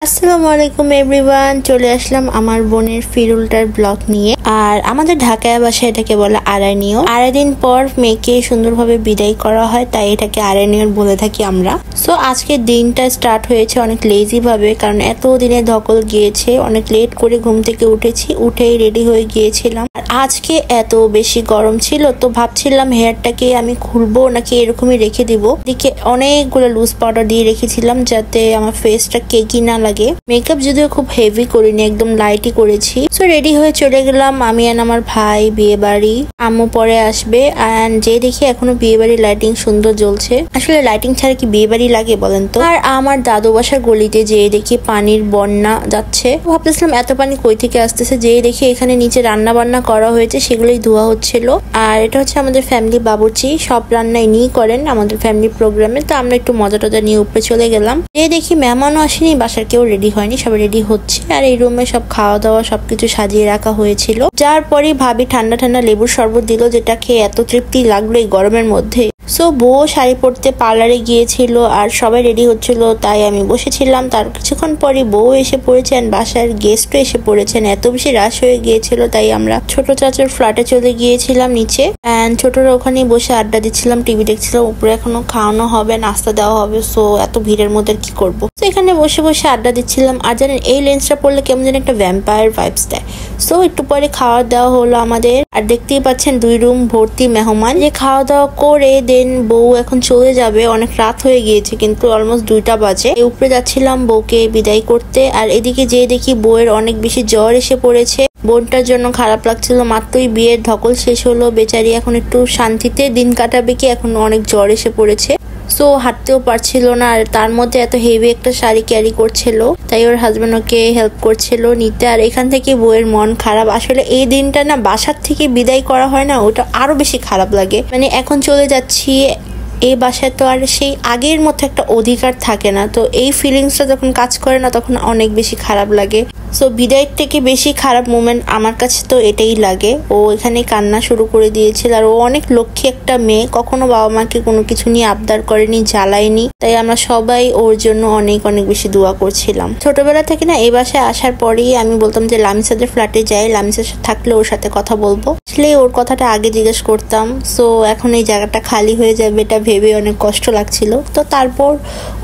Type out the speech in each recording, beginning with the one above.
আসসালামু আলাইকুম এভরিওয়ান, চলে আসলাম আমার বোনের ফিরুলটার ব্লগ নিয়ে। আর আমাদের ঢাকায় বাসায় এটাকে বলে আড়াইনিয়র। আড়াই দিন পর মেয়েকে সুন্দরভাবে বিদায় করা হয়, তাই এটাকে আড়াইনিয়র বলে থাকি আমরা। সো আজকে দিনটা স্টার্ট হয়েছে অনেক লেজি ভাবে, কারণ এত দিনে ধকল গিয়েছে। অনেক লেট করে ঘুম থেকে উঠেছি, উঠেই রেডি হয়ে গিয়েছিলাম। আর আজকে এত বেশি গরম ছিল, তো ভাবছিলাম হেয়ারটাকে আমি খুলবো নাকি এরকমই রেখে দিব। দিকে অনেকগুলো লুজ পাউডার দিয়ে রেখেছিলাম যাতে আমার ফেসটা কেকি না লাগে। মেকআপ যদিও খুব হেভি করিনি, একদম লাইটই করেছি। সো রেডি হয়ে চলে গেলাম আমি আর আমার ভাই বিয়ে বাড়ি। আম্মু পরে আসবে। এন্ড যে দেখি এখনো বিয়ে বাড়ির লাইটিং সুন্দর জ্বলছে। আসলে লাইটিং ছাড়া কি বিয়ে বাড়ি লাগে বলেন তো। আর আমার দাদু বাসার গলিতে যেয়ে দেখি পানির বন্যা যাচ্ছে। ভাবতেছিলাম এত পানি কই থেকে আসতেছে। যেয়ে দেখি এখানে নিচে রান্না বান্না করা হয়েছে, সেগুলোই ধোয়া হচ্ছিল। আর এটা হচ্ছে আমাদের ফ্যামিলি বাবুর্চি, সব রান্না ইনিই করেন আমাদের ফ্যামিলি প্রোগ্রামে। তো আমরা একটু মজা টজা নিয়ে উপরে চলে গেলাম। যে দেখি মেহমানও আসেনি, বাসার কেউ রেডি হয়নি, সবাই রেডি হচ্ছে। আর এই রুমে সব খাওয়া দাওয়া সবকিছু সাজিয়ে রাখা হয়েছিল। যার পরই ভাবি ঠান্ডা ঠান্ডা লেবুর শরবত দিল, যেটা খেয়ে এত তৃপ্তি লাগলো এই গরমের মধ্যে। সো বউ শাড়ি পরতে পার্লারে গিয়েছিল আর সবাই রেডি হচ্ছিল, তাই আমি বসেছিলাম। তার কিছুক্ষণ পরে বউ এসে পড়েছেন, বাসার গেস্টও এসে পড়েছেন। এত বেশি রাশ হয়ে গিয়েছিল, তাই আমরা ছোট চাচার ফ্ল্যাটে চলে গিয়েছিলাম নিচে। এন্ড ছোটরা ওখানে বসে আড্ডা দিচ্ছিলাম, টিভি দেখছিলাম। উপরে এখনো খাওয়ানো হবে, নাস্তা দেওয়া হবে। সো এত ভিড়ের মধ্যে কি করবো, তো এখানে বসে বসে আড্ডা দিচ্ছিলাম। আর জানেন এই লেন্সটা পড়লে কেমন যেন একটা ভ্যাম্পায়ার ভাইবস দেয়। সো একটু পরে খাওয়া দাওয়া হলো আমাদের। আর দেখতেই পাচ্ছেন 2 রুম ভর্তি মেহমান। যে খাওয়া দাওয়া করে দেন বউ এখন চলে যাবে। অনেক রাত হয়ে গিয়েছে, কিন্তু অলমোস্ট 2টা বাজে। উপরে যাচ্ছিলাম বউকে বিদায় করতে। আর এদিকে যেয়ে দেখি বউয়ের অনেক বেশি জ্বর এসে পড়েছে। বোনটার জন্য খারাপ লাগছিল, মাত্রই বিয়ের ধকল শেষ হলো। বেচারি এখন একটু শান্তিতে দিন কাটাবে কি, এখন অনেক জ্বর এসে পড়েছে। সো হাঁটতেও পারছিল না, আর তার মধ্যে এত হেভি একটা শাড়ি ক্যারি করছিল, তাই ওর হাজবেন্ড ওকে হেল্প করছিল নিতে। আর এখান থেকে বউয়ের মন খারাপ। আসলে এই দিনটা না বাসার থেকে বিদায় করা হয় না, ওটা আরো বেশি খারাপ লাগে। মানে এখন চলে যাচ্ছি, এই বাসায় তো আর সেই আগের মতো একটা অধিকার থাকে না। তো এই ফিলিংসটা যখন কাজ করে না, তখন অনেক বেশি খারাপ লাগে। সো বিদায়ের থেকে বেশি খারাপ মোমেন্ট আমার কাছে তো এটাই লাগে। ও এখানে কান্না শুরু করে দিয়েছিল। আর ও অনেক লক্ষ্মী একটা মেয়ে, কখনো বাবা মাকে কোনো কিছু নিয়ে আবদার করেনি, জ্বালায়নি। তাই আমরা সবাই ওর জন্য অনেক অনেক বেশি দোয়া করছিলাম। ছোটবেলা থেকে না এই বাসায় আসার পরেই আমি বলতাম যে লামিসাদের ফ্ল্যাটে যাই, লামিসার থাকলে ওর সাথে কথা বলবো। আসলে ওর কথাটা আগে জিজ্ঞেস করতাম। সো এখন এই জায়গাটা খালি হয়ে যাবে এটা ভেবে অনেক কষ্ট লাগছিল। তো তারপর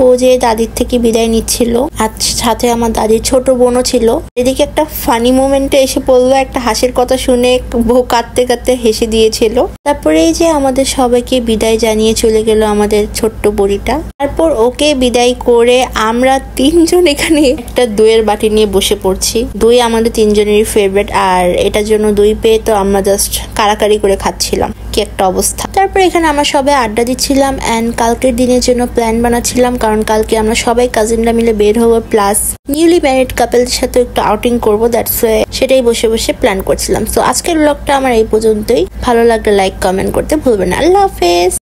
ও যে দাদির থেকে বিদায় নিচ্ছিল, আর সাথে আমার দাদির ছোট বোনও ছিল। এদিকে একটা ফানি মোমেন্টে এসে পড়লো, একটা হাসির কথা শুনে বউ কাঁদতে কাঁদতে হেসে দিয়েছিল। তারপরে এই যে আমাদের সবাইকে বিদায় জানিয়ে চলে গেল আমাদের ছোট্ট বুড়িটা। তারপর ওকে বিদায় করে আমরা 3জন এখানে একটা দইয়ের বাটি নিয়ে বসে পড়ছি। দই আমাদের 3জনেরই ফেভারিট, আর এটার জন্য দই পেয়ে তো আমরা জাস্ট কারাকারি করে খাচ্ছিলাম। কি একটা অবস্থা। তারপর এখানে আমরা সবাই আড্ডা দিচ্ছিলাম এন্ড কালকের দিনের জন্য প্ল্যান বানাচ্ছিলাম, কারণ কালকে আমরা সবাই কাজিনরা মিলে বের হবো, প্লাস নিউলি ম্যারিড কাপলদের সাথে একটু আউটিং করবো। দ্যাটস ওয়াই সেটাই বসে বসে প্ল্যান করছিলাম। সো আজকের ব্লগটা আমার এই পর্যন্তই। ভালো লাগলে লাইক কমেন্ট করতে ভুলবেন না। আল্লাহ হাফেজ।